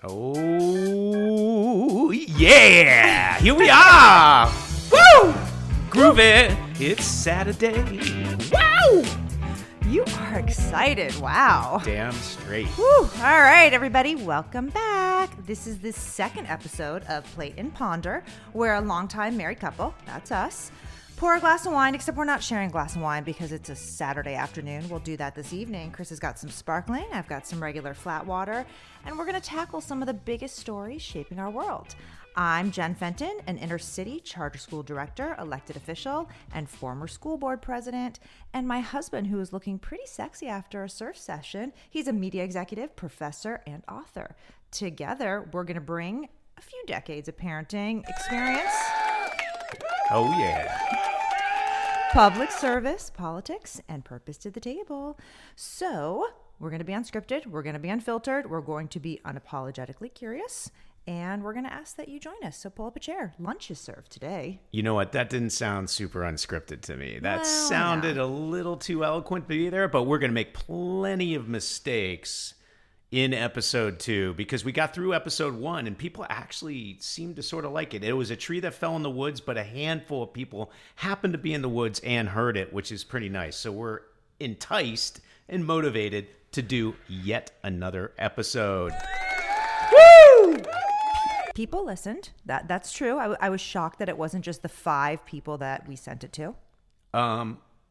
Oh, yeah! Here we are! Woo! Groovy! It's Saturday. Wow! You are excited. Wow. Damn straight. Woo. All right, everybody. Welcome back. This is the second episode of Plate and Ponder. We're a longtime married couple. That's us. Pour a glass of wine, except we're not sharing a glass of wine because it's a Saturday afternoon. We'll do that this evening. Chris has got some sparkling. I've got some regular flat water. And we're going to tackle some of the biggest stories shaping our world. I'm Jen Fenton, an inner city charter school director, elected official, and former school board president. And my husband, who is looking pretty sexy after a surf session. He's a media executive, professor, and author. Together, we're going to bring a few decades of parenting experience. Oh, yeah. Public service, politics, and purpose to the table. So we're going to be unscripted. We're going to be unfiltered. We're going to be unapologetically curious. And we're going to ask that you join us. So pull up a chair. Lunch is served today. You know what? That didn't sound super unscripted to me. That Well, sounded no. a little too eloquent to be there, but we're going to make plenty of mistakes in episode 2 because we got through episode 1 and people actually seemed to sort of like it. It was a tree that fell in the woods, but a handful of people happened to be in the woods and heard it, which is pretty nice. So we're enticed and motivated to do yet another episode. Woo! People listened. That's true. I was shocked that it wasn't just the 5 people that we sent it to.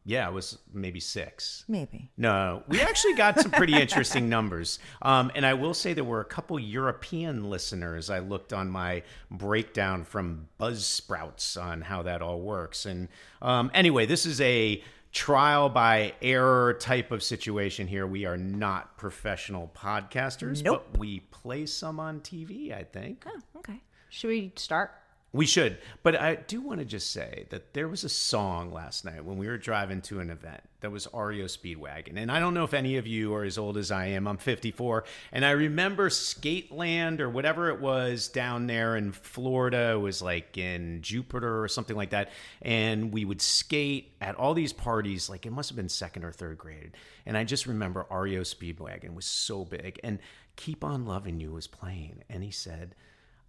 Yeah, it was maybe 6. Maybe. No, we actually got some pretty interesting numbers. And I will say there were a couple European listeners. I looked on my breakdown from Buzzsprouts on how that all works. And anyway, this is a trial by error type of situation here. We are not professional podcasters, Nope. but we play some on TV, I think. Oh, okay. Should we start? We should, but I do want to just say that there was a song last night when we were driving to an event that was REO Speedwagon. And I don't know if any of you are as old as I am. I'm 54. And I remember Skateland or whatever it was down there in Florida. It was like in Jupiter or something like that. And we would skate at all these parties. Like it must have been 2nd or 3rd grade. And I just remember REO Speedwagon was so big. And Keep On Loving You was playing. And he said,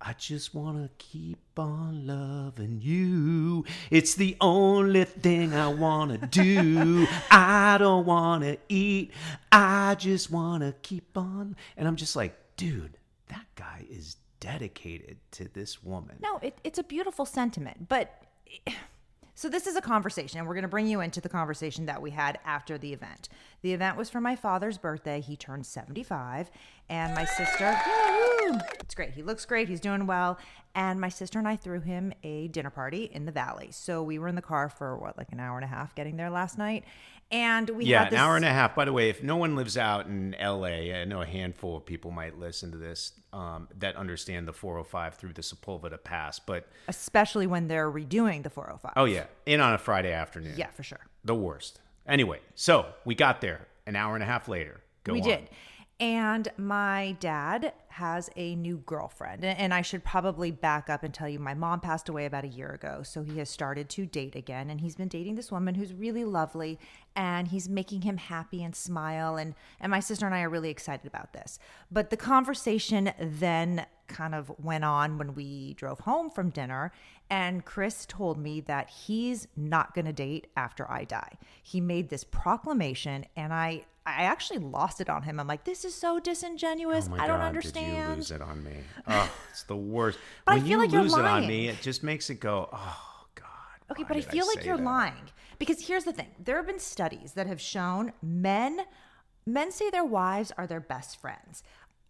I just want to keep on loving you. It's the only thing I want to do. I don't want to eat. I just want to keep on. And I'm just like, dude, that guy is dedicated to this woman. No, it's a beautiful sentiment. But so this is a conversation, and we're going to bring you into the conversation that we had after the event. The event was for my father's birthday. He turned 75, and my sister, it's great. He looks great. He's doing well. And my sister and I threw him a dinner party in the valley. So we were in the car for like an hour and a half getting there last night. And we had an this hour and a half. By the way, if no one lives out in LA, I know a handful of people might listen to this that understand the 405 through the Sepulveda Pass. But especially when they're redoing the 405. oh yeah, in on a Friday afternoon. Yeah, for sure. The worst. Anyway, so we got there an hour and a half later. We did. And my dad has a new girlfriend. And I should probably back up and tell you my mom passed away about a year ago. So he has started to date again. And he's been dating this woman who's really lovely. And he's making him happy and smile. And my sister and I are really excited about this. But the conversation then kind of went on when we drove home from dinner. And Chris told me that he's not going to date after I die. He made this proclamation, and I actually lost it on him. I'm like, this is so disingenuous. Oh my I don't God, understand. Did you lose it on me? Oh, it's the worst. But when I feel you like you're lose it on lying. me, it just makes it go, oh God. Okay, why but I did feel like say you're that? lying. Because here's the thing. There have been studies that have shown men say their wives are their best friends.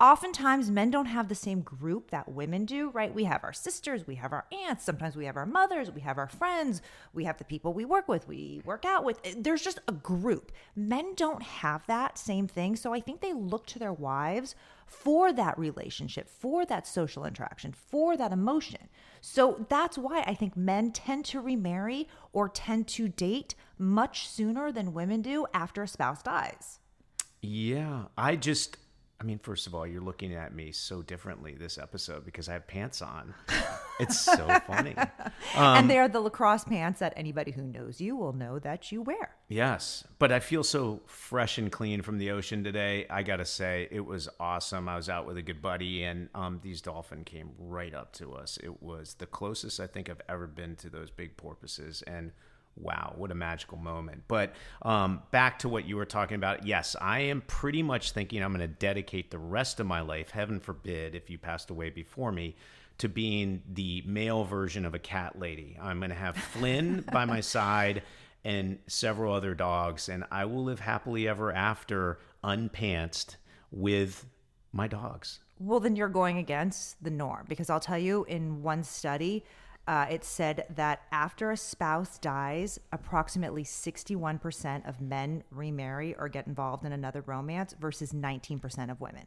Oftentimes, men don't have the same group that women do, right? We have our sisters, we have our aunts, sometimes we have our mothers, we have our friends, we have the people we work with, we work out with. There's just a group. Men don't have that same thing, so I think they look to their wives for that relationship, for that social interaction, for that emotion. So that's why I think men tend to remarry or tend to date much sooner than women do after a spouse dies. Yeah, I mean, first of all, you're looking at me so differently this episode because I have pants on. It's so funny. And they are the lacrosse pants that anybody who knows you will know that you wear. Yes, but I feel so fresh and clean from the ocean today. I got to say, it was awesome. I was out with a good buddy, and these dolphins came right up to us. It was the closest I think I've ever been to those big porpoises, and wow, what a magical moment. But back to what you were talking about. Yes, I am pretty much thinking I'm going to dedicate the rest of my life, heaven forbid if you passed away before me, to being the male version of a cat lady. I'm going to have Flynn by my side and several other dogs, and I will live happily ever after, unpantsed, with my dogs. Well, then you're going against the norm, because I'll tell you, in one study, it said that after a spouse dies, approximately 61% of men remarry or get involved in another romance versus 19% of women.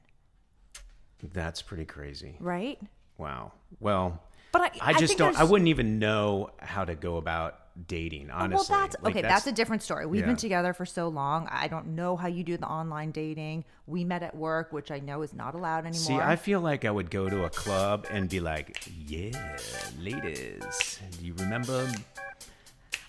That's pretty crazy. Right? Wow. Well, but I just don't. I wouldn't even know how to go about dating, honestly. Well, that's a different story. We've been together for so long. I don't know how you do the online dating. We met at work, which I know is not allowed anymore. See, I feel like I would go to a club and be like, yeah, ladies, do you remember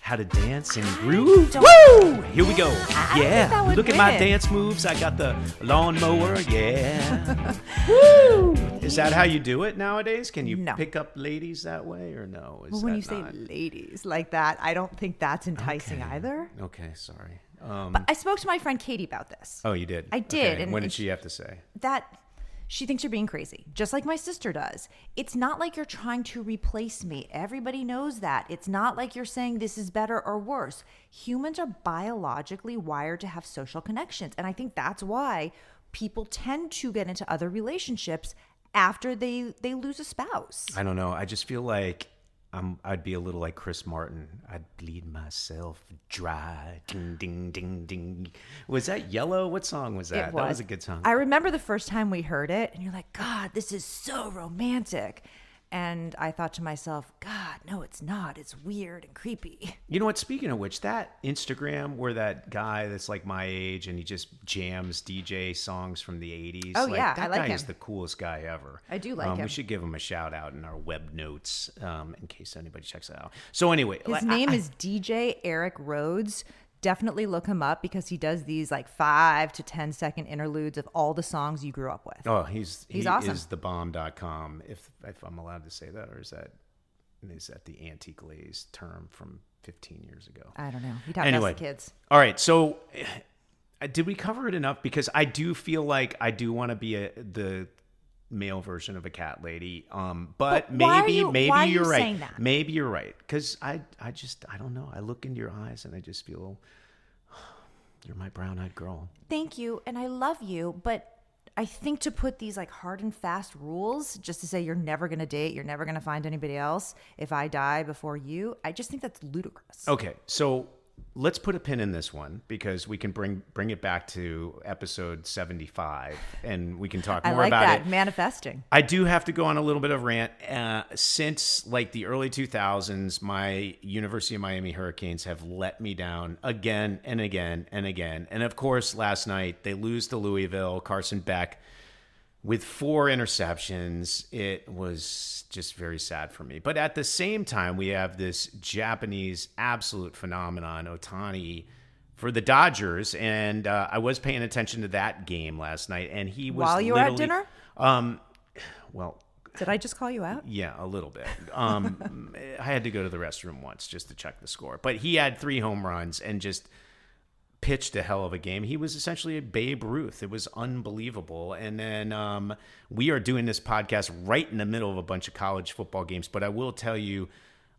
how to dance and groove? Woo! Here we go. Yeah. Look at my dance moves. I got the lawnmower. Yeah. Woo! Is that how you do it nowadays? Can you pick up ladies that way or no? Well, when you say ladies like that, I don't think that's enticing either. Okay, sorry. But I spoke to my friend Katie about this. Oh, you did? I did. Okay. And what did she have to say? That she thinks you're being crazy, just like my sister does. It's not like you're trying to replace me. Everybody knows that. It's not like you're saying this is better or worse. Humans are biologically wired to have social connections. And I think that's why people tend to get into other relationships after they lose a spouse. I don't know. I just feel like I'd be a little like Chris Martin. I'd bleed myself dry. Ding, ding, ding, ding. Was that Yellow? What song was that? That was a good song. I remember the first time we heard it, and you're like, God, this is so romantic. And I thought to myself, God, no, it's not. It's weird and creepy. You know what? Speaking of which, that Instagram where that guy that's like my age and he just jams DJ songs from the 80s. Oh, yeah. That I like guy him. is the coolest guy ever. I do like him. We should give him a shout out in our web notes in case anybody checks that out. So anyway. His name is DJ Eric Rhodes. Definitely look him up because he does these like 5 to 10 second interludes of all the songs you grew up with. Oh, he's awesome. Is thebomb.com, if I'm allowed to say that, or is that the anti-glaze term from 15 years ago? I don't know. He talked about the kids. All right. So did we cover it enough? Because I do feel like I do want to be the male version of a cat lady. But maybe you're right. Maybe you're right. Because I don't know. I look into your eyes and I just feel you're my brown-eyed girl. Thank you. And I love you. But I think to put these like hard and fast rules just to say you're never going to date, you're never going to find anybody else if I die before you, I just think that's ludicrous. Okay. So let's put a pin in this one because we can bring it back to episode 75 and we can talk more about it. I like that, manifesting. I do have to go on a little bit of rant. Since like the early 2000s, my University of Miami Hurricanes have let me down again and again and again. And of course, last night they lose to Louisville, Carson Beck, with 4 interceptions. It was just very sad for me. But at the same time, we have this Japanese absolute phenomenon, Ohtani, for the Dodgers. And I was paying attention to that game last night. And he was while you were at dinner? Well, did I just call you out? Yeah, a little bit. I had to go to the restroom once just to check the score. But he had 3 home runs and just pitched a hell of a game. He was essentially a Babe Ruth. It was unbelievable. And then we are doing this podcast right in the middle of a bunch of college football games. But I will tell you,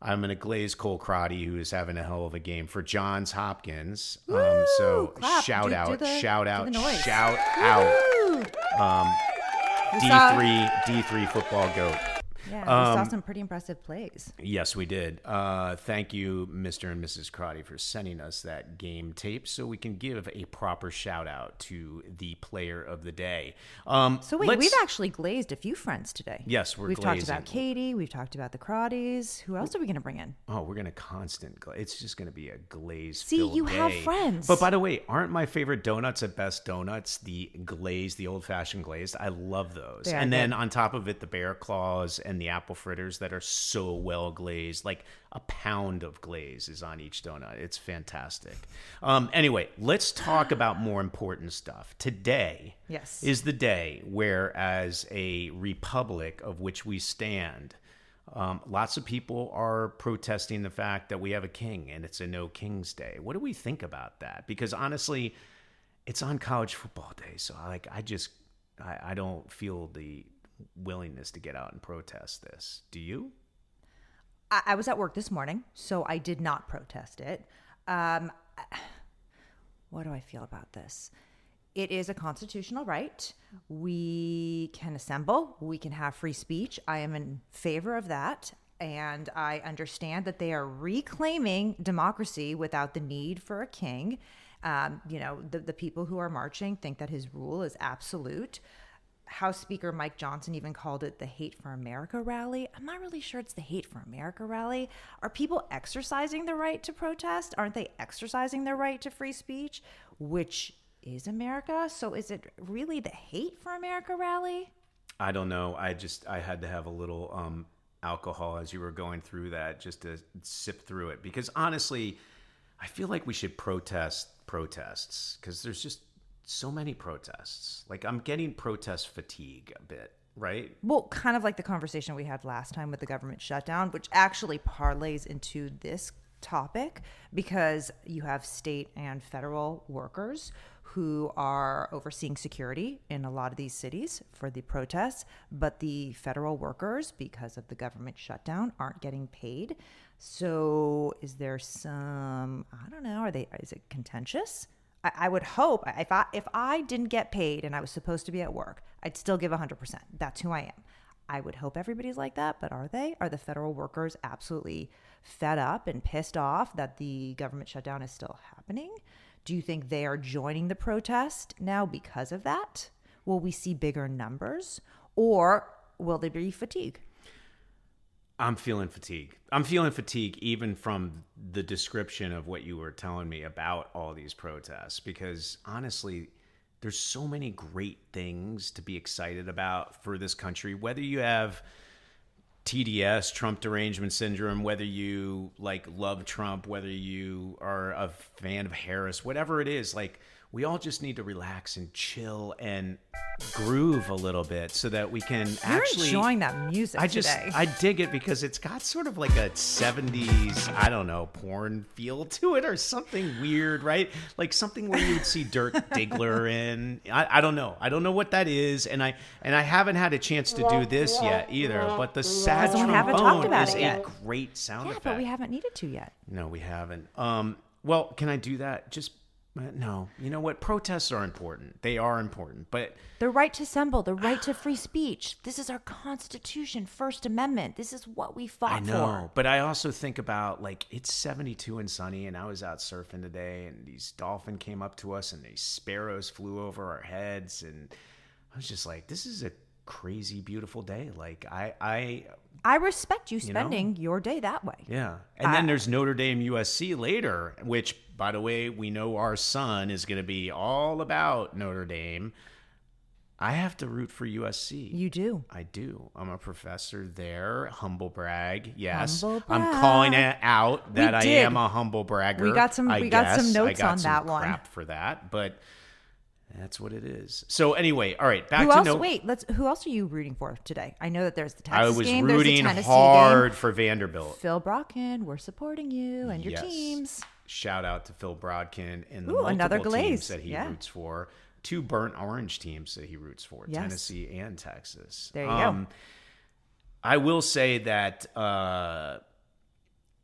I'm going to glaze Crotty, who is having a hell of a game, for Johns Hopkins. So clap. shout out. D3 football GOAT. Yeah, we saw some pretty impressive plays. Yes, we did. Thank you, Mr. and Mrs. Crotty, for sending us that game tape so we can give a proper shout out to the player of the day. So wait, we've actually glazed a few friends today. Yes, we've talked about Katie. We've talked about the Crotties. Who else are we going to bring in? Oh, we're going to constant glaze. It's just going to be a glaze. See, you have friends. But by the way, aren't my favorite donuts at Best Donuts the glazed, the old-fashioned glazed? I love those. And then on top of it, the bear claws and and the apple fritters that are so well glazed. Like a pound of glaze is on each donut. It's fantastic. Anyway, let's talk about more important stuff. Today is the day where, as a republic of which we stand, lots of people are protesting the fact that we have a king and it's a no king's day. What do we think about that? Because honestly, it's on college football day. So I don't feel the willingness to get out and protest this. Do you? I was at work this morning, so I did not protest it. What do I feel about this? It is a constitutional right. We can assemble. We can have free speech. I am in favor of that. And I understand that they are reclaiming democracy without the need for a king. The people who are marching think that his rule is absolute. House Speaker Mike Johnson even called it the Hate for America rally. I'm not really sure it's the Hate for America rally. Are people exercising the right to protest? Aren't they exercising their right to free speech, which is America? So is it really the Hate for America rally? I don't know. I had to have a little alcohol as you were going through that just to sip through it. Because honestly, I feel like we should protest protests because there's just so many protests. Like I'm getting protest fatigue a bit, right? Well, kind of like the conversation we had last time with the government shutdown, which actually parlays into this topic because you have state and federal workers who are overseeing security in a lot of these cities for the protests, but the federal workers, because of the government shutdown, aren't getting paid. So is there some, I don't know, is it contentious? I would hope if I didn't get paid and I was supposed to be at work, I'd still give 100%. That's who I am. I would hope everybody's like that, but are they? Are the federal workers absolutely fed up and pissed off that the government shutdown is still happening? Do you think they are joining the protest now because of that? Will we see bigger numbers or will there be fatigue? I'm feeling fatigue. I'm feeling fatigue even from the description of what you were telling me about all these protests, because honestly, there's so many great things to be excited about for this country, whether you have TDS, Trump derangement syndrome, whether you love Trump, whether you are a fan of Harris, whatever it is, we all just need to relax and chill and groove a little bit so that we can You're enjoying that music today. I dig it because it's got sort of like a 70s, I don't know, porn feel to it or something weird, right? Like something where you would see Dirk Diggler in. I don't know. I don't know what that is. And I haven't had a chance to do this yet either. But the sad trombone is a great sound effect. Yeah, but we haven't needed to yet. No, we haven't. Well, can I do that? No, you know what? Protests are important. They are important, but the right to assemble, the right to free speech. This is our Constitution, First Amendment. This is what we fought for. I know, but I also think about it's 72 and sunny, and I was out surfing today, and these dolphins came up to us, and these sparrows flew over our heads, and I was just like, this is a crazy, beautiful day. I respect you spending your day that way. Yeah, and then there's Notre Dame USC later, which, by the way, we know our son is going to be all about Notre Dame. I have to root for USC. You do? I do. I'm a professor there. Humble brag. Yes. Humble brag. I'm calling it out that I am a humble bragger. We got some notes on that one. Crap for that, but that's what it is. So anyway, all right, back who to else? Who else are you rooting for today? I know that there's the Texas game. I was rooting hard for Vanderbilt. Phil Brodkin, we're supporting you and your teams. Shout out to Phil Brodkin and the multiple teams that he roots for. 2 burnt orange teams that he roots for, Tennessee and Texas. There you go. I will say that I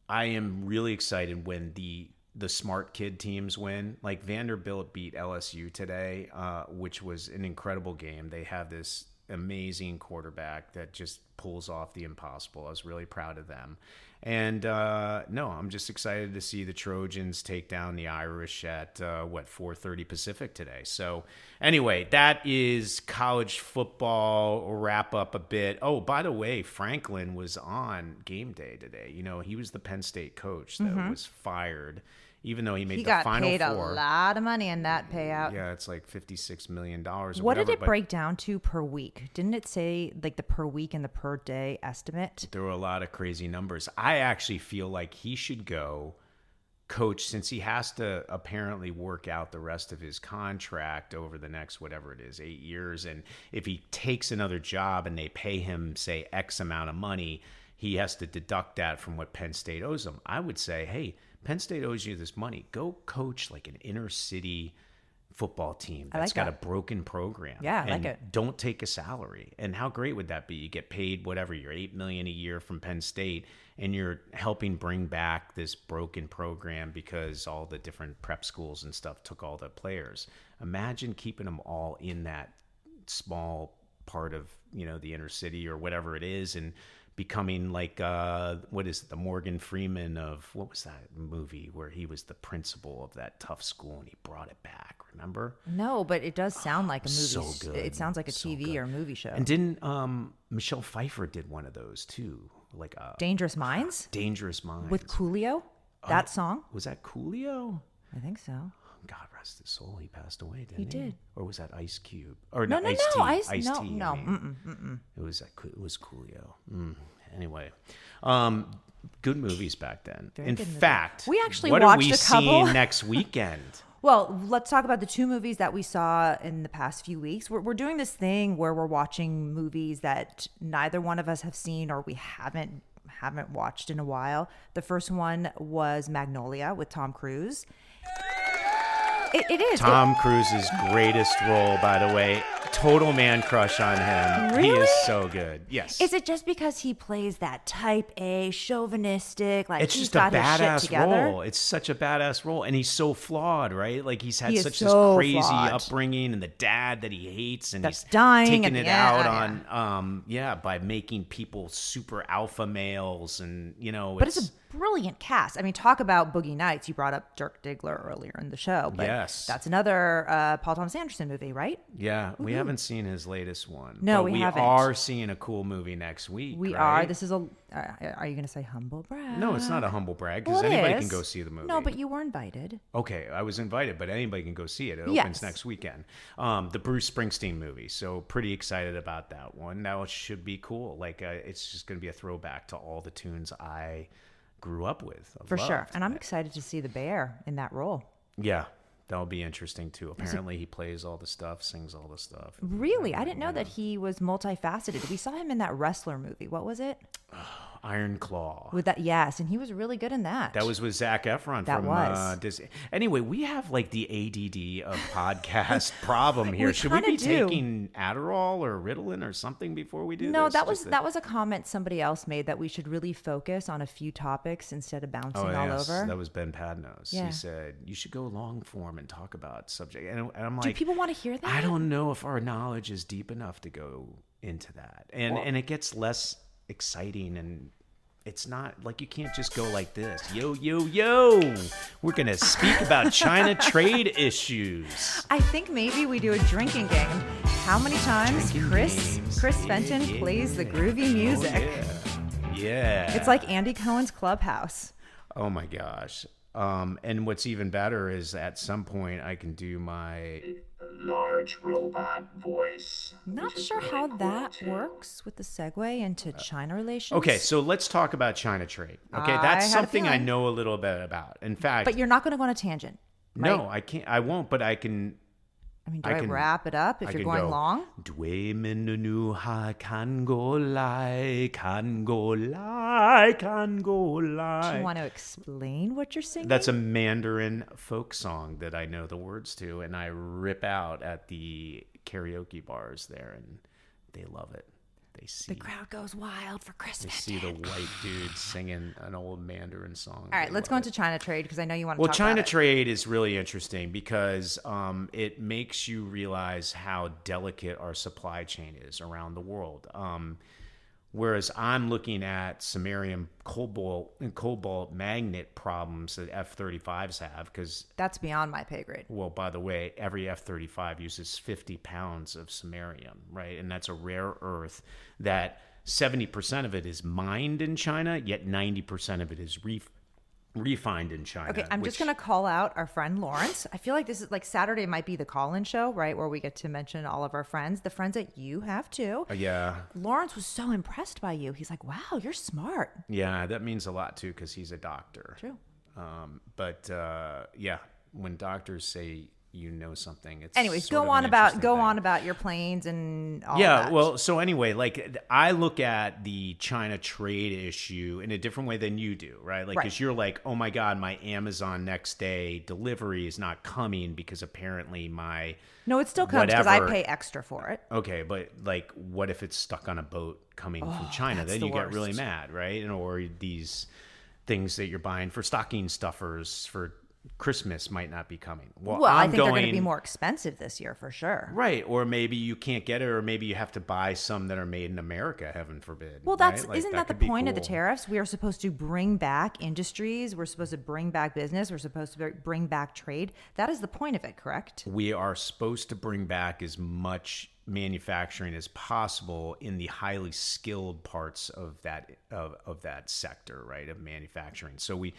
am really excited when the smart kid teams win. Like Vanderbilt beat LSU today, which was an incredible game. They have this amazing quarterback that just pulls off the impossible. I was really proud of them. And I'm just excited to see the Trojans take down the Irish at 4:30 Pacific today. So anyway, that is college football wrap up a bit. Oh, by the way, Franklin was on game day today. You know, he was the Penn State coach that was fired even though he made He the got Final paid a Four. lot of money in that payout. Yeah, it's like $56 million. Or What whatever, did it but break down to per week? Didn't it say like the per week and the per day estimate? There were a lot of crazy numbers. I actually feel like he should go coach, since he has to apparently work out the rest of his contract over the next, whatever it is, 8 years. And if he takes another job and they pay him, say, X amount of money, he has to deduct that from what Penn State owes him. I would say, hey, Penn State owes you this money. Go coach like an inner city football team that's got a broken program. Yeah, I like it. Don't take a salary. And how great would that be? You get paid whatever, you're $8 million a year from Penn State, and you're helping bring back this broken program because all the different prep schools and stuff took all the players. Imagine keeping them all in that small part of, the inner city or whatever it is, and becoming like what is it, the Morgan Freeman of, what was that movie where he was the principal of that tough school and he brought it back, remember? No, but it does sound like a movie. So good. It sounds like a TV or a movie show. And didn't Michelle Pfeiffer did one of those too, like Dangerous Minds Dangerous Minds with Coolio? That song? Was that Coolio? I think so. God rest his soul, he passed away, didn't He did. Or was that Ice Cube? Or No, Ice T? Ice no, T, no. I mean. It was Coolio. Anyway, good movies back then. In fact, we actually what watched are we a couple seeing next weekend? Well, let's talk about the two movies that we saw in the past few weeks. We're doing this thing where we're watching movies that neither one of us have seen or we haven't watched in a while. The first one was Magnolia with Tom Cruise. It is. Tom Cruise's greatest role, by the way. Total man crush on him. Really? He is so good. Yes. Is it just because he plays that type A, chauvinistic, like It's he's just a got his shit badass together? role. It's such a badass role. And he's so flawed, right? Like he's had He is such so this crazy flawed. upbringing, and the dad that he hates, and That's he's dying taking at it the out end, on by making people super alpha males, and But it's a brilliant cast. I mean, talk about Boogie Nights. You brought up Dirk Diggler earlier in the show. But yes. That's another Paul Thomas Anderson movie, right? Yeah, we haven't seen his latest one. No, but we haven't. We are seeing a cool movie next week. We right? are. This is a. Are you going to say humble brag? No, it's not a humble brag because Well, it anybody is. can go see the movie. No, but you were invited. Okay, I was invited, but anybody can go see it. It Yes. opens next weekend. The Bruce Springsteen movie. So pretty excited about that one. Now it should be cool. Like it's just going to be a throwback to all the tunes I grew up with. For sure. And I'm excited to see the bear in that role. Yeah, that'll be interesting too. Apparently he plays all the stuff, sings all the stuff. Really? I didn't know that he was multifaceted. We saw him in that wrestler movie. What was it? Iron Claw. With that, yes, and he was really good in that. That was with Zac Efron That from was. Disney. Anyway, we have like the ADD of podcast problem here. We Should we be kinda do. taking Adderall or Ritalin or something before we do No, this? that was a comment somebody else made that we should really focus on a few topics instead of bouncing all over. That was Ben Padnos. Yeah. He said you should go long form and talk about subject. And I'm like, Do people want to hear that? I don't know if our knowledge is deep enough to go into that, and it gets less exciting, and it's not like you can't just go like this. Yo, we're gonna speak about China trade issues. I think maybe we do a drinking game. How many times Drinking Chris games. Fenton Yeah. plays the groovy music? Oh, yeah. It's like Andy Cohen's Clubhouse. Oh my gosh. And what's even better is at some point I can do my large robot voice. Not which is sure really how cool, that too. works with the segue into China relations. Okay, so let's talk about China trade. Okay, I that's had a something I feeling. know a little bit about. In fact, But you're not going to go on a tangent. no, I can't. I won't. But I can. I mean, do I I can- wrap it up if I you're can going go, long? Dwe minunu ha kan go lai, kan go lai, kan go Do lai. you want to explain what you're singing? That's a Mandarin folk song that I know the words to, and I rip out at the karaoke bars there, and they love it. They see The crowd goes wild for Chris they Fenton. see the white dude singing an old Mandarin song. All right, They let's go love into it. China trade because I know you want to Well, talk China about it. trade is really interesting because it makes you realize how delicate our supply chain is around the world. Whereas I'm looking at Samarium-Colbalt magnet problems that F-35s have because, That's beyond my pay grade. well, by the way, every F-35 uses 50 pounds of samarium, right? And that's a rare earth that 70% of it is mined in China, yet 90% of it is refined in China. Okay, I'm just going to call out our friend Lawrence. I feel like this is like Saturday might be the call-in show, right? Where we get to mention all of our friends, the friends that you have too. Yeah. Lawrence was so impressed by you. He's like, wow, you're smart. Yeah, that means a lot too because he's a doctor. True. But yeah, when doctors say you know something, it's anyways, sort go of on an about interesting thing. about your planes and all Yeah, that. well, so anyway, like I look at the China trade issue in a different way than you do, right? Like, Right. because you're like, oh my God, my Amazon next day delivery is not coming because apparently my No, it still comes because I whatever- pay extra for it. Okay, but like, what if it's stuck on a boat coming from China? that's Then the you get really worst. mad, right? And or these things that you're buying for stocking stuffers for Christmas might not be coming. Well, I I'm think they're going to be going- more expensive this year for sure. Right, or maybe you can't get it, or maybe you have to buy some that are made in America, heaven forbid. Well, right? that's Like, isn't that the could be point of the cool. tariffs? We are supposed to bring back industries. We're supposed to bring back business. We're supposed to bring back trade. That is the point of it, correct? We are supposed to bring back as much manufacturing as possible in the highly skilled parts of that sector, right, of manufacturing. So we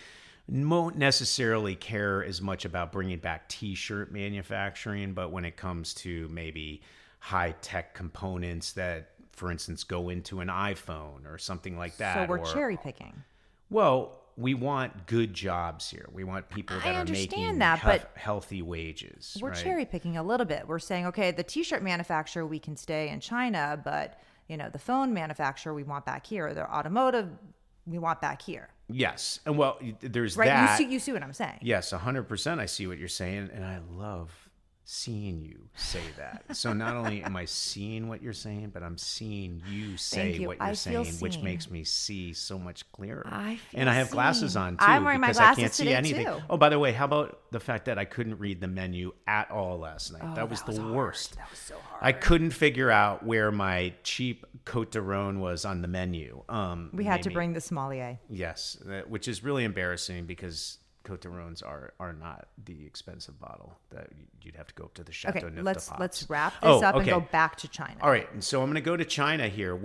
won't necessarily care as much about bringing back t-shirt manufacturing, but when it comes to maybe high-tech components that, for instance, go into an iPhone or something like that. So we're or, cherry picking. Well, we want good jobs here. We want people that I are understand making that, but healthy wages. We're right? cherry picking a little bit. We're saying, okay, the t-shirt manufacturer, we can stay in China, but the phone manufacturer, we want back here. The automotive, we want back here. Yes. And well, there's Right? that. You see what I'm saying? Yes, 100%. I see what you're saying, and I love seeing you say that. So not only am I seeing what you're saying, but I'm seeing you say you. what I you're feel saying, which seen. makes me see so much clearer. I feel and I have glasses seen. on too I'm wearing my because glasses I can't see today, anything. too. Oh, by the way, how about the fact that I couldn't read the menu at all last night? that was the hard. worst. That was so hard. I couldn't figure out where my cheap Cote de Rhone was on the menu. We had to maybe- bring the sommelier. Yes, which is really embarrassing because Cote de Rhones are not the expensive bottle that you'd have to go up to the Chateau Okay, Neuf let's de let's Pape. wrap this up and okay. go back to China. All right, and so I'm going to go to China here,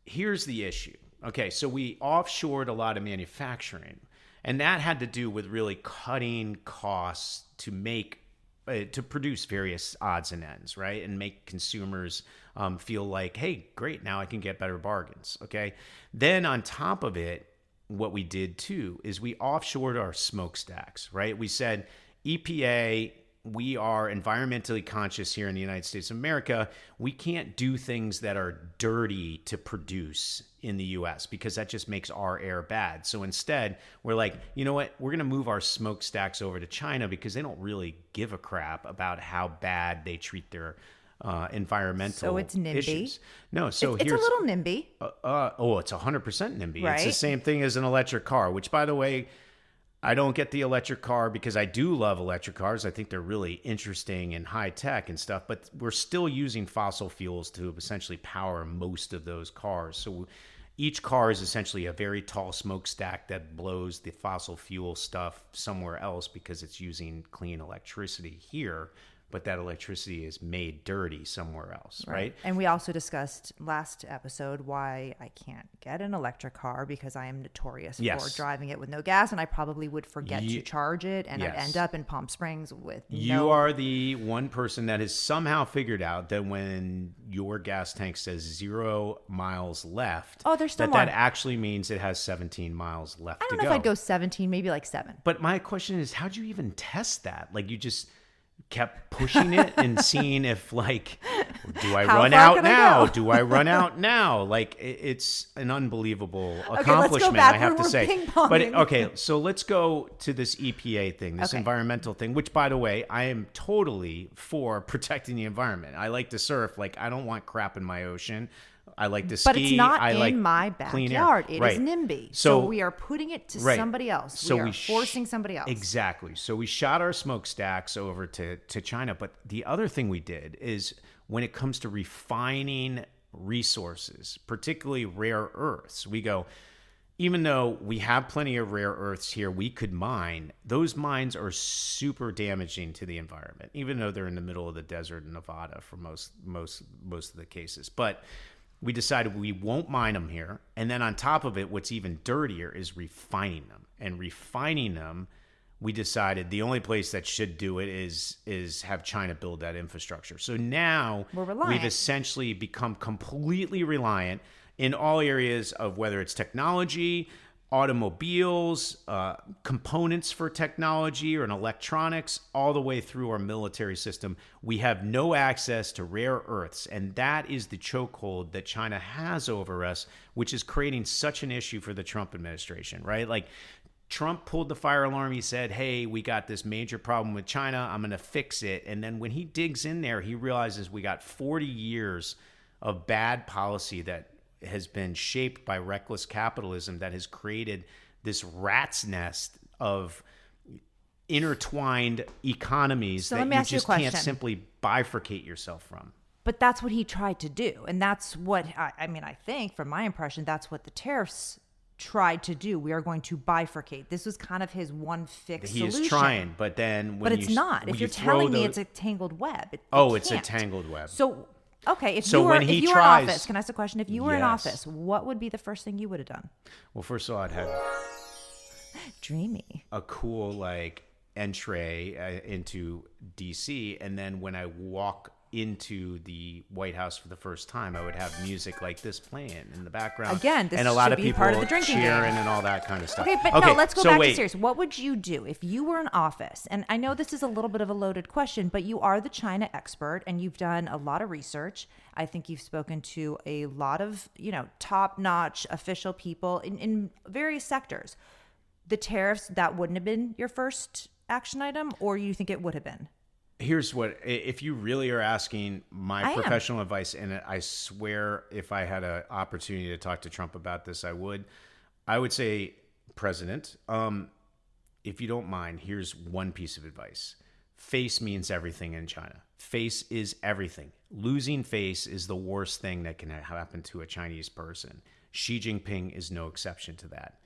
here's the issue. Okay, so we offshored a lot of manufacturing, and that had to do with really cutting costs to make to produce various odds and ends, right? And make consumers feel like, hey, great, now I can get better bargains, okay? Then on top of it, what we did too is we offshored our smokestacks, right? We said, EPA, we are environmentally conscious here in the United States of America. We can't do things that are dirty to produce in the US because that just makes our air bad. So instead, we're like, you know what? We're going to move our smokestacks over to China because they don't really give a crap about how bad they treat their environmental So it's NIMBY. issues. No, so It's a here's little NIMBY. it's 100% NIMBY. It's the Right. same thing as an electric car, which, by the way, I don't get the electric car because I do love electric cars. I think they're really interesting and high tech and stuff, but we're still using fossil fuels to essentially power most of those cars. So each car is essentially a very tall smokestack that blows the fossil fuel stuff somewhere else because it's using clean electricity here, but that electricity is made dirty somewhere else, right? And we also discussed last episode why I can't get an electric car because I am notorious Yes. for driving it with no gas, and I probably would forget Ye- to charge it, and I'd Yes. end up in Palm Springs with You no. are the one person that has somehow figured out that when your gas tank says 0 miles left, Oh, there's still that more. actually means it has 17 miles left I to don't know go. if I'd go 17, maybe like 7. But my question is, how'd you even test that? Like, you just kept pushing it and seeing if, like, do I How run far out can I now? go? Do I run out now? Like, it's an unbelievable let's accomplishment, go back. I have We're to say. ping-ponging. But okay, so let's go to this EPA thing, this Okay. environmental thing, which, by the way, I am totally for protecting the environment. I like to surf. Like, I don't want crap in my ocean. I like to ski. But it's not I in like my clean air. backyard. It is Right. NIMBY. So- So we are putting it to Right. somebody else. So we are we forcing somebody else. Exactly. So we shot our smokestacks over to China. But the other thing we did is when it comes to refining resources, particularly rare earths, we go, even though we have plenty of rare earths here we could mine, those mines are super damaging to the environment, even though they're in the middle of the desert in Nevada for most of the cases. But We decided we won't mine them here. And then on top of it, what's even dirtier is refining them. And refining them, we decided the only place that should do it is have China build that infrastructure. So now we've essentially become completely reliant in all areas of whether it's technology, automobiles, components for technology or in electronics, all the way through our military system. We have no access to rare earths, and that is the chokehold that China has over us, which is creating such an issue for the Trump administration, right? Like, Trump pulled the fire alarm. He said, hey, we got this major problem with China. I'm going to fix it. And then when he digs in there, he realizes we got 40 years of bad policy that has been shaped by reckless capitalism that has created this rat's nest of intertwined economies that you just can't simply bifurcate yourself from. But that's what he tried to do. And that's what, I think from my impression, that's what the tariffs tried to do. We are going to bifurcate. This was kind of his one fixed solution. He is trying, but then when it's not. If you're telling me it's a tangled web, it's a tangled web. So okay, if you were in office, can I ask a question? If you were in office, what would be the first thing you would have done? Well, first of all, I'd have dreamy, a cool entree into DC, and then when I walk into the White House for the first time, I would have music like this playing in the background. Again, this and a lot of people part of the drinking cheering game. And all that kind of stuff. Okay, but no, let's go back to serious. What would you do if you were in office? And I know this is a little bit of a loaded question, but you are the China expert and you've done a lot of research. I think you've spoken to a lot of, top-notch official people in various sectors. The tariffs, that wouldn't have been your first action item, or you think it would have been? Here's what, if you really are asking my professional advice, and I swear if I had an opportunity to talk to Trump about this, I would say, President, if you don't mind, here's one piece of advice. Face means everything in China. Face is everything. Losing face is the worst thing that can happen to a Chinese person. Xi Jinping is no exception to that.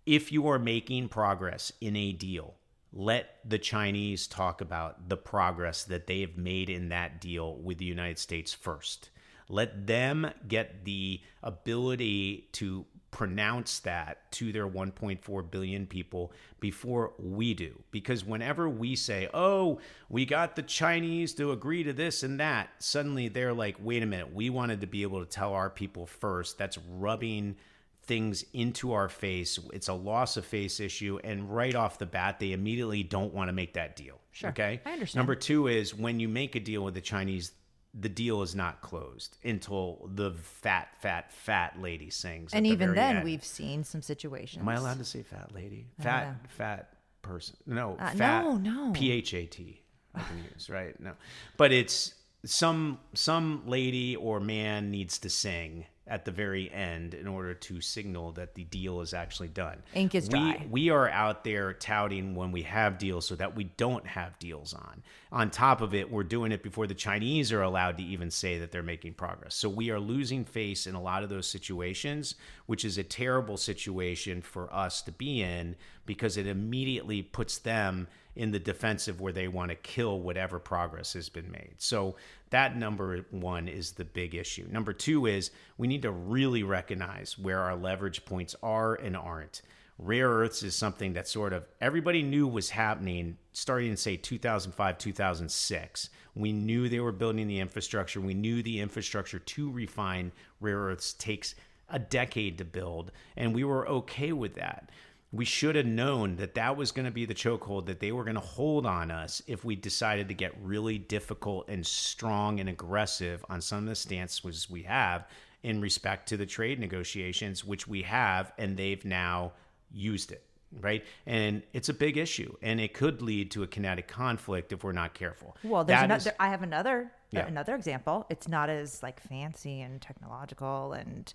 If you are making progress in a deal, let the Chinese talk about the progress that they have made in that deal with the United States first. Let them get the ability to pronounce that to their 1.4 billion people before we do. Because whenever we say, oh, we got the Chinese to agree to this and that, suddenly they're like, wait a minute, we wanted to be able to tell our people first. That's rubbing things into our face. It's a loss of face issue, and right off the bat they immediately don't want to make that deal. Sure. Okay, I understand. Number two is when you make a deal with the Chinese, the deal is not closed until the fat lady sings. And even then end. We've seen some situations. Am I allowed to say fat lady? Fat person. No, fat. No. PHAT I can use, right? No. But it's some lady or man needs to sing at the very end in order to signal that the deal is actually done. Ink is dry. We are out there touting when we have deals so that we don't have deals on. On top of it, we're doing it before the Chinese are allowed to even say that they're making progress. So we are losing face in a lot of those situations, which is a terrible situation for us to be in because it immediately puts them in the defensive where they want to kill whatever progress has been made. So that number one is the big issue. Number two is we need to really recognize where our leverage points are and aren't. Rare earths is something that sort of everybody knew was happening starting in, say, 2005, 2006. We knew they were building the infrastructure. We knew the infrastructure to refine rare earths takes a decade to build, and we were okay with that. We should have known that that was going to be the chokehold, that they were going to hold on us if we decided to get really difficult and strong and aggressive on some of the stances we have in respect to the trade negotiations, which we have, and they've now used it, right? And it's a big issue, and it could lead to a kinetic conflict if we're not careful. Well, I have another example. It's not as like fancy and technological and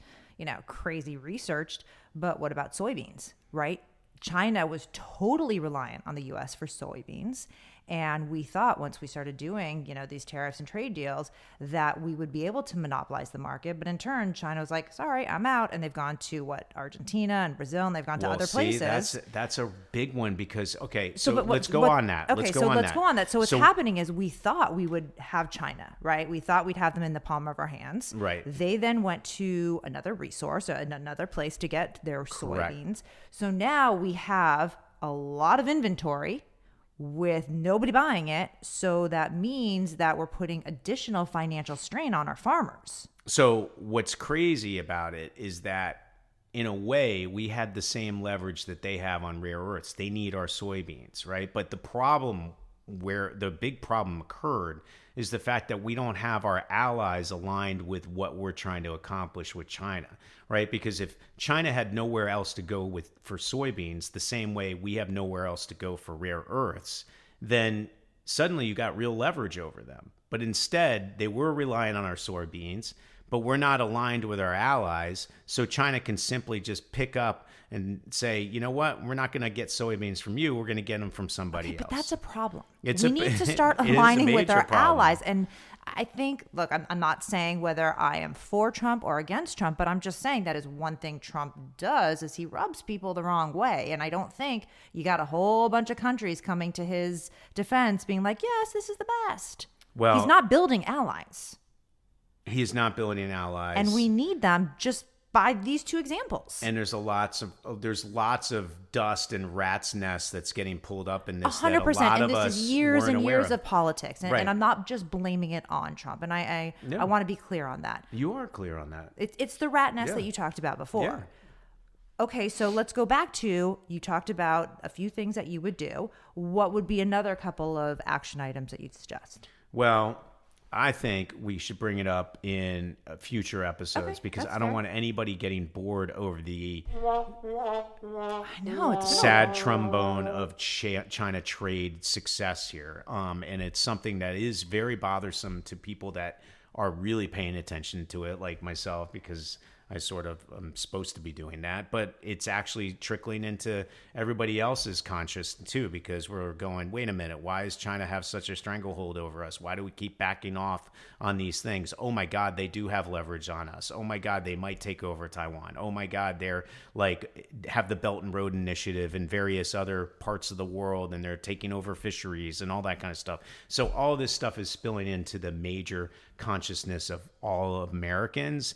crazy researched, but what about soybeans, right? China was totally reliant on the U.S. for soybeans, And we thought once we started doing, these tariffs and trade deals that we would be able to monopolize the market. But in turn, China was like, sorry, I'm out. And they've gone to Argentina and Brazil, and they've gone to other places. That's a big one because, let's go on that. Okay, let's go on that. So what's happening is we thought we would have China, right? We thought we'd have them in the palm of our hands. Right. They then went to another resource, another place to get their soybeans. So now we have a lot of inventory with nobody buying it. So that means that we're putting additional financial strain on our farmers. So what's crazy about it is that in a way we had the same leverage that they have on rare earths. They need our soybeans, right? But where the big problem occurred is the fact that we don't have our allies aligned with what we're trying to accomplish with China, right? Because if China had nowhere else to go for soybeans, the same way we have nowhere else to go for rare earths, then suddenly you got real leverage over them. But instead, they were relying on our soybeans, but we're not aligned with our allies, so China can simply just pick up and say, you know what, we're not going to get soybeans from you, we're going to get them from somebody else. But that's a problem. We We need to start aligning with our allies. And I think, look, I'm not saying whether I am for Trump or against Trump, but I'm just saying that is one thing Trump does is he rubs people the wrong way. And I don't think you got a whole bunch of countries coming to his defense being like, yes, this is the best. Well, he's not building allies. He's not building allies. And we need them just by these two examples. And there's lots of dust and rat's nest that's getting pulled up in this. 100%. And this is years and years of politics. Right. And I'm not just blaming it on Trump. And I want to be clear on that. You are clear on that. It's the rat nest that you talked about before. Yeah. Okay, so let's go back to, you talked about a few things that you would do. What would be another couple of action items that you'd suggest? Well, I think we should bring it up in future episodes because I don't want anybody getting bored over the sad trombone of China trade success here. And it's something that is very bothersome to people that are really paying attention to it, like myself, because I sort of am supposed to be doing that, but it's actually trickling into everybody else's conscious too, because we're going, wait a minute, why does China have such a stranglehold over us? Why do we keep backing off on these things? Oh my God, they do have leverage on us. Oh my God, they might take over Taiwan. Oh my God, they're have the Belt and Road Initiative in various other parts of the world, and they're taking over fisheries and all that kind of stuff. So all this stuff is spilling into the major consciousness of all of Americans.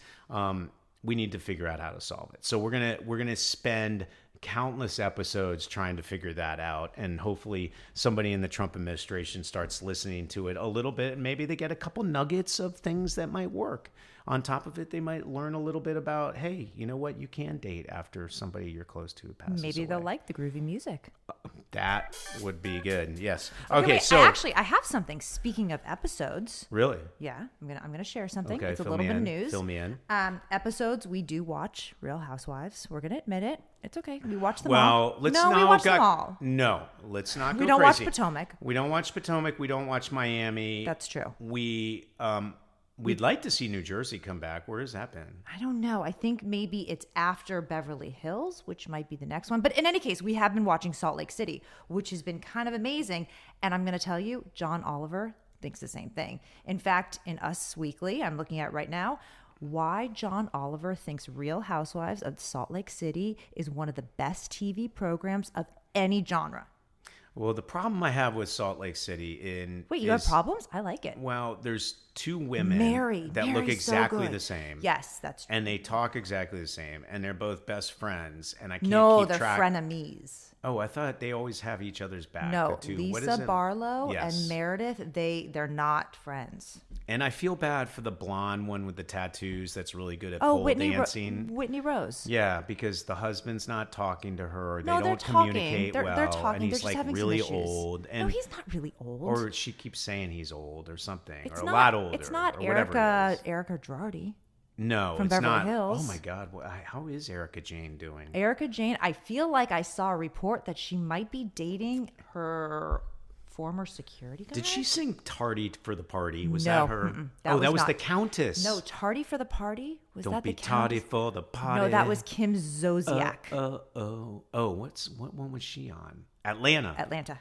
We need to figure out how to solve it. So we're gonna spend countless episodes trying to figure that out, and hopefully somebody in the Trump administration starts listening to it a little bit, and maybe they get a couple nuggets of things that might work. On top of it, they might learn a little bit about, hey, you know what, you can date after somebody you're close to passes Maybe away. they'll like the groovy music. That would be good. Yes. Okay, So I have something. Speaking of episodes, really, yeah, I'm gonna share something. Okay, it's a little bit of news. Fill me in. Episodes, we do watch Real Housewives. We're gonna admit it. It's okay. We watch them Well, all. let's no, not we watch them all. No, let's not go We don't crazy. watch Potomac. We don't watch Potomac. We don't watch Miami. That's true. We'd like to see New Jersey come back. Where has that been? I don't know. I think maybe it's after Beverly Hills, which might be the next one. But in any case, we have been watching Salt Lake City, which has been kind of amazing. And I'm going to tell you, John Oliver thinks the same thing. In fact, in Us Weekly, I'm looking at right now, why John Oliver thinks Real Housewives of Salt Lake City is one of the best TV programs of any genre. Well, the problem I have with Salt Lake City Wait, you have problems? I like it. Well, there's two women that look Mary's exactly so the same. Yes, that's true. And they talk exactly the same, and they're both best friends, and I can't keep they're track. frenemies. Oh, I thought they always have each other's back. No, the two. Lisa Barlow Yes. and Meredith, they're not friends. And I feel bad for the blonde one with the tattoos that's really good at pole Whitney dancing. Whitney Rose. Yeah, because the husband's not talking to her. No, they they're don't talking. communicate They're well. talking. And They're he's just like having really some issues. old. And, No, he's not really old. Or she keeps saying he's old or something. It's or not, a lot older. It's not or whatever it is. Erica Girardi. No, from it's Beverly not. Hills. Oh my God. How is Erica Jane doing? Erica Jane, I feel like I saw a report that she might be dating her former security guy. Did she sing Tardy for the Party? Was No, that her? that was that was not- the Countess. No, Tardy for the Party? Was Don't that be the tardy Countess? for the party. No, that was Kim Zolciak. What one was she on? Atlanta.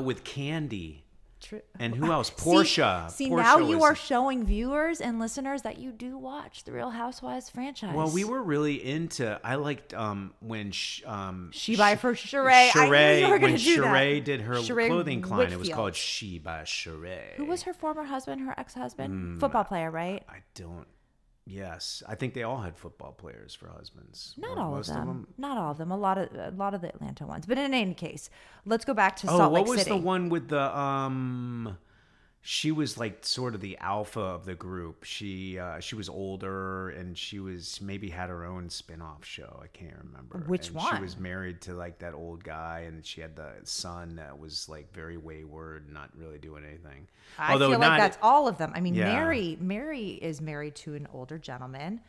With Candy. True. And who else? Portia. See Portia now you was- are showing viewers and listeners that you do watch the Real Housewives franchise. Well, we were really into. I liked when She by for Sheree. I knew you were going to do that. When Sheree did her Sheree clothing line, it was Whitfield. called She by Sheree. Who was her former husband, her ex-husband? Football player, right? I don't. Yes, I think they all had football players for husbands. Not Or all of most them. Not all of them. A lot of the Atlanta ones. But in any case, let's go back to Salt Lake City. What was the one with the she was like sort of the alpha of the group. She was older and she was maybe had her own spin-off show. I can't remember. Which and one? She was married to like that old guy and she had the son that was like very wayward, not really doing anything. I feel like that's all of them. I mean, Yeah. Mary is married to an older gentleman.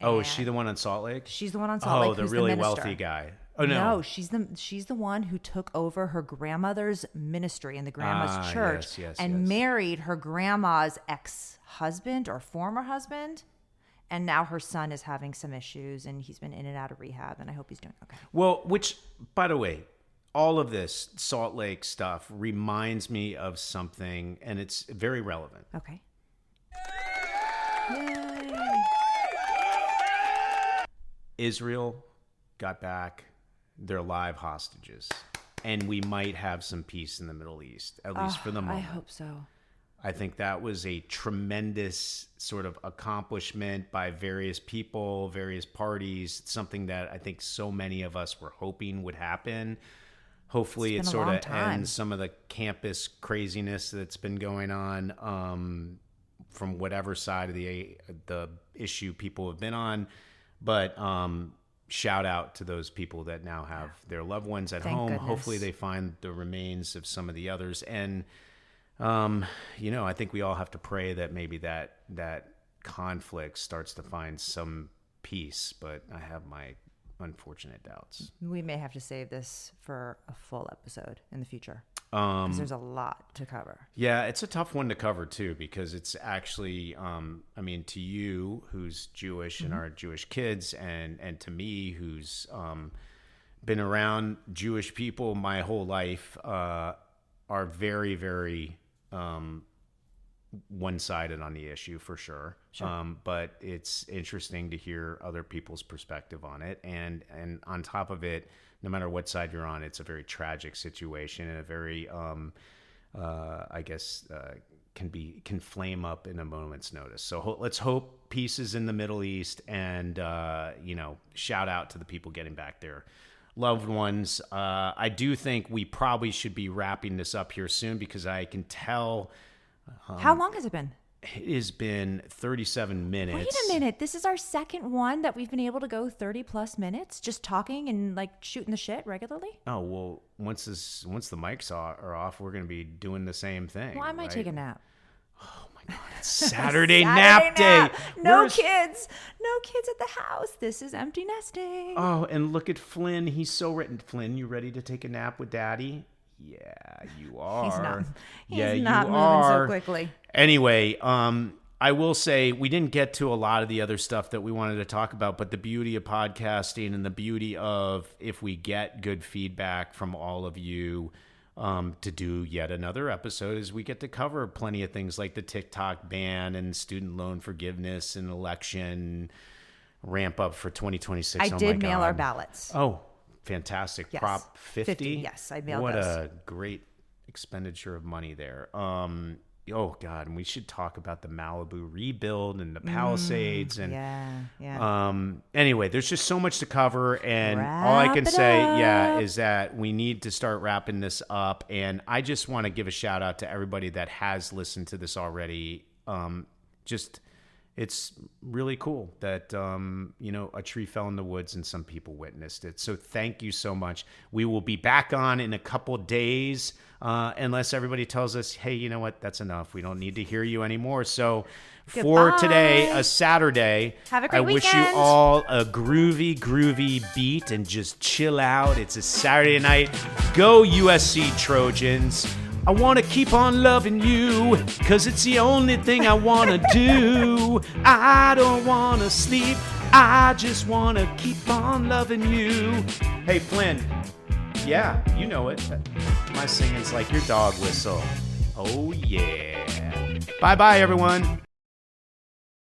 Oh, is she the one on Salt Lake? She's the one on Salt Lake. Oh, the who's really the minister. wealthy guy. Oh no, she's the one who took over her grandmother's ministry in the grandma's church yes, married her grandma's ex-husband or former husband, and now her son is having some issues and he's been in and out of rehab, and I hope he's doing okay. Well, which, by the way, all of this Salt Lake stuff reminds me of something, and it's very relevant. Okay. Yay. Israel got back their live hostages, and we might have some peace in the Middle East, at least for the moment. I hope so. I think that was a tremendous sort of accomplishment by various people, various parties. It's something that I think so many of us were hoping would happen. Hopefully it sort of ends some of the campus craziness that's been going on from whatever side of the issue people have been on. But shout out to those people that now have their loved ones at home. Goodness. Hopefully they find the remains of some of the others. And, I think we all have to pray that maybe that conflict starts to find some peace. But I have my unfortunate doubts. We may have to save this for a full episode in the future. Because there's a lot to cover. Yeah, it's a tough one to cover too, because it's actually, to you who's Jewish and our Jewish kids, and to me who's been around Jewish people my whole life, are very, very one-sided on the issue for sure. But it's interesting to hear other people's perspective on it, and on top of it, no matter what side you're on, it's a very tragic situation and a very, can flame up in a moment's notice. So let's hope peace is in the Middle East, and shout out to the people getting back their loved ones. I do think we probably should be wrapping this up here soon, because I can tell. How long has it been? It has been 37 minutes. Wait a minute. This is our second one that we've been able to go 30 plus minutes just talking and like shooting the shit regularly. Oh, well, once the mics are off, we're going to be doing the same thing. Well, I might take a nap. Oh my God. It's Saturday nap day. No kids at the house. This is empty nesting. Oh, and look at Flynn. He's so written. Flynn, you ready to take a nap with Daddy? Yeah, you are. He's not moving so quickly. Anyway, I will say we didn't get to a lot of the other stuff that we wanted to talk about, but the beauty of podcasting and the beauty of if we get good feedback from all of you to do yet another episode is we get to cover plenty of things like the TikTok ban and student loan forgiveness and election ramp up for 2026. I did mail our ballots. Oh, fantastic. Yes. Prop 50? Yes, I mailed what those. A great expenditure of money there. Oh God, and we should talk about the Malibu rebuild and the Palisades and anyway, there's just so much to cover, and all I can say is that we need to start wrapping this up, and I just want to give a shout out to everybody that has listened to this already. It's really cool that, a tree fell in the woods and some people witnessed it. So thank you so much. We will be back on in a couple days, unless everybody tells us, hey, you know what? That's enough. We don't need to hear you anymore. So for today, a Saturday, have a great I wish you all a groovy beat and just chill out. It's a Saturday night. Go USC Trojans. I want to keep on loving you, 'cause it's the only thing I want to do. I don't want to sleep. I just want to keep on loving you. Hey, Flynn, Yeah, you know it. My singing's like your dog whistle. Oh, yeah. Bye-bye, everyone.